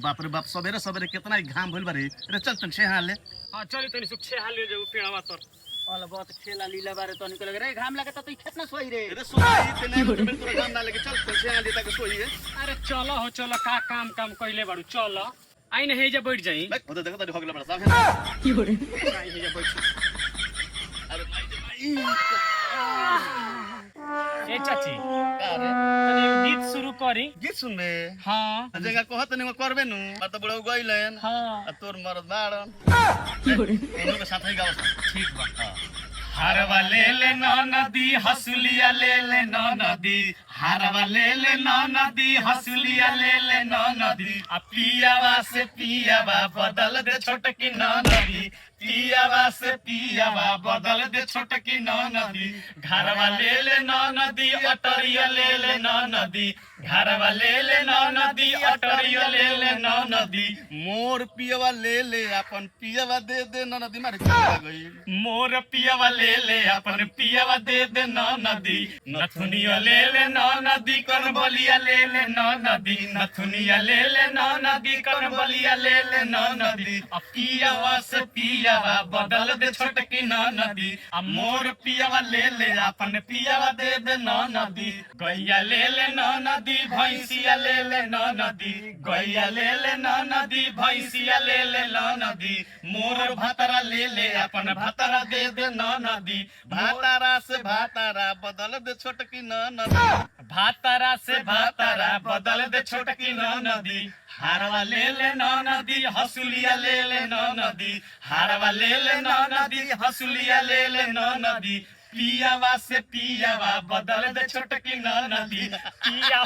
बाप रे बाप सवेरे सवेरे कितना घाम भइल बारे रे चल तन छे हाल ले हां चली तनी सुख छे हाल ले जाऊ पेड़वा तर अल बहुत खेला लीला बारे तो निकल रे घाम लगे तो तू खेत ना सोई रे रे सोई तने में तोरा घाम ना लगे चल तन छे हाल ले तक सोई है अरे चलो हो चलो का काम काम कइले बाड़ू चलो आई ने हेजा बैठ जाई भाई ओ देखो तनी हो गेल बड़ा साफ की होरे आई हेजा बैठ अरे भाई ए चाची का रे तनी एगो गीत शुरू करी गीत सुनबे हां जगह कहत नहीं करबे नु आ तो बड़ा गइलन हां आ तोर मरद बाड़न की होरे दोनों के साथ ही गावस ठीक बा हरवा ले ले ना नदी हसुलिया ले ले ना नदी हरवा ले ले ना नदी हसुलिया ले ले ना नदी आ पियावा से पियावा बदल दे छोटकी ना नदी पियावा से पियावा बदल दे छोटकी ना नदी घरवा ले ले ना नदी अटरिया ले ले ना नदी घरवा ले ले ना नदी अटरिया ले ले ना नदी मोर पियवा ले ले अपन पियवा दे दे न नदी मारे गई मोर पियावा ले ले अपन पियावा दे दे ना नदी नथुनिया ले ले ना नदी करबलिया ले ले ना नदी नथुनिया ले ले ना नदी करबलिया ले ले ना नदी आ पियावा से पियावा बदल दे छोटकी ना नदी आ मोर पियावा ले ले अपन पियावा दे दे ना नदी गैया ले ले ना नदी भैंसिया ले ले ना नदी गैया ले ले ना नदी भैंसिया ले ले ना नदी मोर भातरा ले ले अपन भातरा दे दे ना नदी भातारा से भातारा बदल दे छोटकी न नदी भातारा से भातारा बदल दे छोटकी ना नदी हारवा ले ले ना नदी हसुलिया ले ले ना नदी हारवा ले ले ना नदी हसुलिया ले ले ना नदी पियावा से पियावा बदल दे छोटकी ना नदी पिया